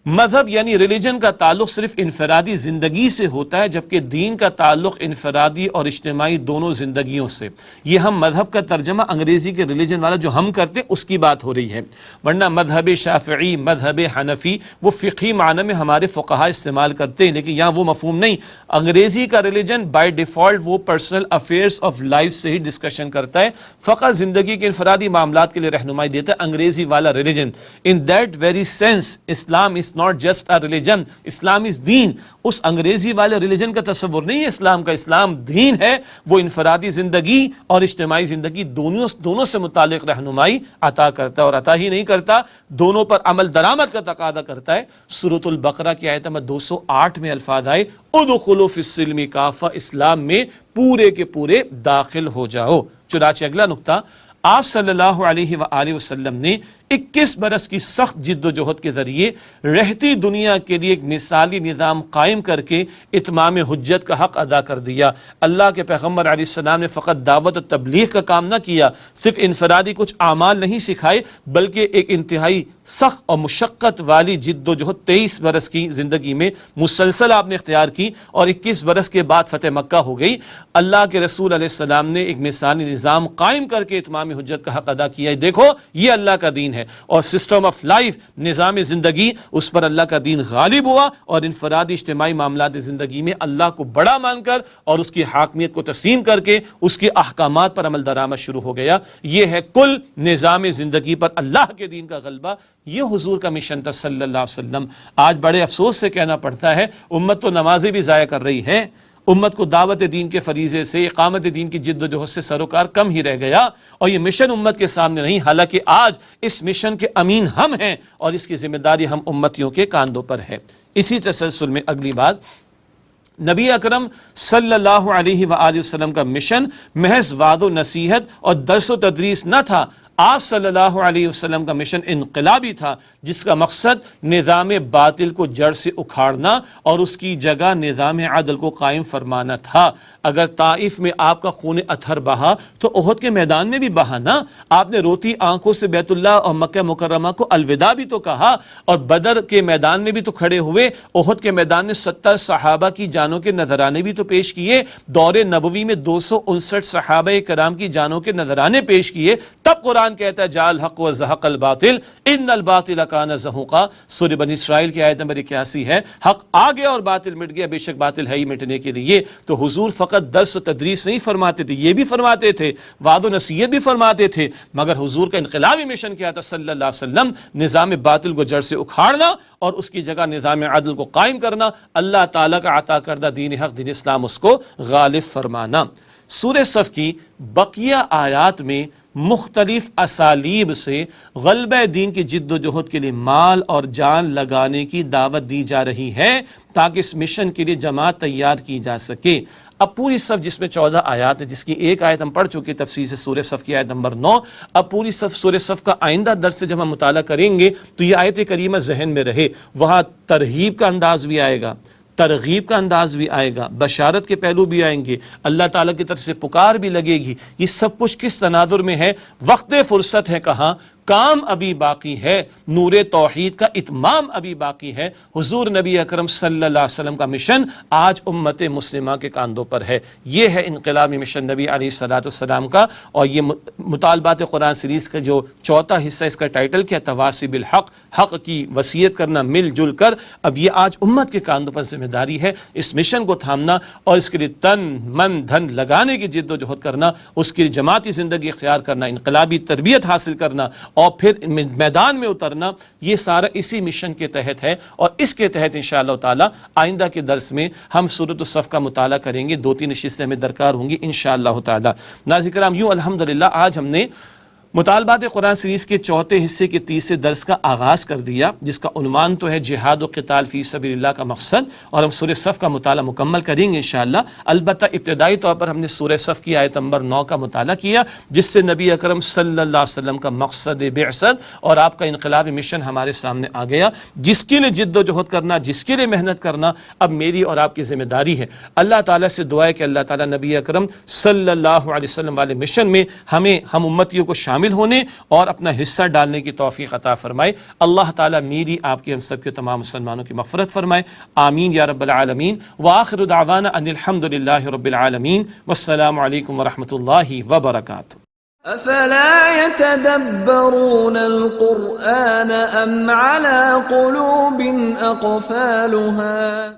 مذہب یعنی ریلیجن کا تعلق صرف انفرادی زندگی سے ہوتا ہے، جبکہ دین کا تعلق انفرادی اور اجتماعی دونوں زندگیوں سے. یہ ہم مذہب کا ترجمہ انگریزی کے ریلیجن والا جو ہم کرتے ہیں اس کی بات ہو رہی ہے، ورنہ مذہب شافعی، مذہب حنفی وہ فقہی معنی میں ہمارے فقہا استعمال کرتے ہیں، لیکن یہاں وہ مفہوم نہیں. انگریزی کا ریلیجن بائی ڈیفالٹ وہ پرسنل افیئرس آف لائف سے ہی ڈسکشن کرتا ہے، فقط زندگی کے انفرادی معاملات کے لیے رہنمائی دیتا ہے انگریزی والا religion. In that very sense Islam is not just a religion، Islam is دین. اس انگریزی والے ریلیجن کا تصور نہیں ہے اسلام کا. اسلام دین ہے، وہ انفرادی زندگی اور اجتماعی زندگی دونوں سے متعلق رہنمائی عطا کرتا ہے، اور عطا ہی نہیں کرتا، دونوں پر عمل درآمد کا تقاضا کرتا ہے. سورۃ البقرہ کی آیت نمبر 208 میں الفاظ آئے، ادخلوا فی السلم کافہ، اسلام میں پورے کے پورے داخل ہو جاؤ. چنانچہ اگلا نقطہ، آپ صلی اللہ علیہ وآلہ وسلم نے 21 برس کی سخت جد و جہد کے ذریعے رہتی دنیا کے لیے ایک مثالی نظام قائم کر کے اتمام حجت کا حق ادا کر دیا. اللہ کے پیغمبر علیہ السلام نے فقط دعوت و تبلیغ کا کام نہ کیا، صرف انفرادی کچھ اعمال نہیں سکھائے، بلکہ ایک انتہائی سخت اور مشقت والی جد و جہد 23 برس کی زندگی میں مسلسل آپ نے اختیار کی، اور 21 برس کے بعد فتح مکہ ہو گئی. اللہ کے رسول علیہ السلام نے ایک مثالی نظام قائم کر کے اتمام حجت کا حق ادا کیا ہے. دیکھو یہ اللہ کا دین ہے، اور سسٹم آف لائف، نظام زندگی، اس پر اللہ کا دین غالب ہوا، اور انفرادی اجتماعی معاملات زندگی میں اللہ کو بڑا مان کر اور اس کی حاکمیت کو تسلیم کر کے اس کے احکامات پر عمل درآمد شروع ہو گیا. یہ ہے کل نظام زندگی پر اللہ کے دین کا غلبہ. یہ حضور کا مشن تھا صلی اللہ علیہ وسلم. آج بڑے افسوس سے کہنا پڑتا ہے امت تو نمازیں بھی ضائع کر رہی ہے، امت کو دعوت دین کے فریضے سے، اقامت دین کی جد و جہد سے سروکار کم ہی رہ گیا، اور یہ مشن امت کے سامنے نہیں، حالانکہ آج اس مشن کے امین ہم ہیں اور اس کی ذمہ داری ہم امتیوں کے کاندھوں پر ہے. اسی تسلسل میں اگلی بات، نبی اکرم صلی اللہ علیہ وآلہ وسلم کا مشن محض وعظ و نصیحت اور درس و تدریس نہ تھا. آپ صلی اللہ علیہ وسلم کا مشن انقلابی تھا، جس کا مقصد نظام باطل کو جڑ سے اکھاڑنا اور اس کی جگہ نظام عدل کو قائم فرمانا تھا. اگر طائف میں آپ کا خون اطہر بہا تو احد کے میدان میں بھی بہا نا. آپ نے روتی آنکھوں سے بیت اللہ اور مکہ مکرمہ کو الوداع بھی تو کہا، اور بدر کے میدان میں بھی تو کھڑے ہوئے، احد کے میدان میں 70 صحابہ کی جانوں کے نذرانے بھی تو پیش کیے، دور نبوی میں 259 صحابہ کرام کی جانوں کے نذرانے پیش کیے. تب قرآن کہتا ہے جاء الحق وزهق الباطل ان الباطل کان زہوقا. سورہ بنی اسرائیل کی آیت نمبر 81 ہے، حق آ گیا اور باطل مٹ گیا، بے شک باطل ہے ہی مٹنے کے لیے. تو حضور فقط درس و تدریس نہیں فرماتے تھے، یہ بھی فرماتے تھے، وعظ و نصیحت بھی فرماتے تھے، مگر حضور کا انقلابی مشن کیا تھا صلی اللہ علیہ وسلم؟ نظام باطل کو جڑ سے اکھاڑنا اور اس کی جگہ نظام عدل کو قائم کرنا، اللہ تعالیٰ کا عطا کردہ دین حق دین اسلام اس کو غالب فرمانا. سورہ صف کی بقیہ آیات میں مختلف اسالیب سے غلبہ دین کی جد و جہد کے لیے مال اور جان لگانے کی دعوت دی جا رہی ہے، تاکہ اس مشن کے لیے جماعت تیار کی جا سکے. اب پوری صف جس میں 14 آیات ہیں، جس کی ایک آیت ہم پڑھ چکے تفصیل سے، سورہ صف کی آیت نمبر 9. اب پوری صف، سورہ صف کا آئندہ درس سے جب ہم مطالعہ کریں گے تو یہ آیت کریمہ ذہن میں رہے. وہاں ترہیب کا انداز بھی آئے گا، ترغیب کا انداز بھی آئے گا، بشارت کے پہلو بھی آئیں گے، اللہ تعالیٰ کی طرف سے پکار بھی لگے گی. یہ سب کچھ کس تناظر میں ہے؟ وقت فرصت ہے کہاں، کام ابھی باقی ہے، نور توحید کا اتمام ابھی باقی ہے. حضور نبی اکرم صلی اللہ علیہ وسلم کا مشن آج امت مسلمہ کے کاندھوں پر ہے. یہ ہے انقلابی مشن نبی علیہ الصلوۃ والسلام کا. اور یہ مطالبات قرآن سیریز کا جو چوتھا حصہ، اس کا ٹائٹل کیا؟ تواصی بالحق، حق کی وصیت کرنا مل جل کر. اب یہ آج امت کے کاندھوں پر ذمہ داری ہے اس مشن کو تھامنا اور اس کے لیے تن من دھن لگانے کی جد و جہد کرنا، اس کے لیے جماعتی زندگی اختیار کرنا، انقلابی تربیت حاصل کرنا اور پھر میدان میں اترنا. یہ سارا اسی مشن کے تحت ہے. اور اس کے تحت انشاءاللہ تعالی آئندہ کے درس میں ہم سورۃ الصف کا مطالعہ کریں گے. 2-3 نشستیں ہمیں درکار ہوں گی انشاءاللہ تعالی. ناظرین کرام، یوں الحمدللہ آج ہم نے مطالبات قرآن سیریز کے چوتھے حصے کے تیسرے درس کا آغاز کر دیا، جس کا عنوان تو ہے جہاد و قتال فی سبیل اللہ کا مقصد. اور ہم سورہ صف کا مطالعہ مکمل کریں گے انشاءاللہ. البتہ ابتدائی طور پر ہم نے سورہ صف کی آیت نمبر 9 کا مطالعہ کیا، جس سے نبی اکرم صلی اللہ علیہ وسلم کا مقصد بعثت اور آپ کا انقلابی مشن ہمارے سامنے آ گیا، جس کے لیے جد و جہد کرنا، جس کے لیے محنت کرنا اب میری اور آپ کی ذمہ داری ہے. اللہ تعالیٰ سے دعا ہے کہ اللہ تعالیٰ نبی اکرم صلی اللہ علیہ وسلم والے مشن میں ہم امتیوں کو شامل ہونے اور اپنا حصہ ڈالنے کی توفیق عطا فرمائے. اللہ تعالیٰ میری، آپ کی، ہم سب کے تمام مسلمانوں کی مغفرت فرمائے. آمین یا رب العالمین. وآخر دعوانا ان الحمدللہ رب العالمین. والسلام علیکم ورحمۃ اللہ وبرکاتہ. أفلا يتدبرون القرآن أم على قلوب أقفالها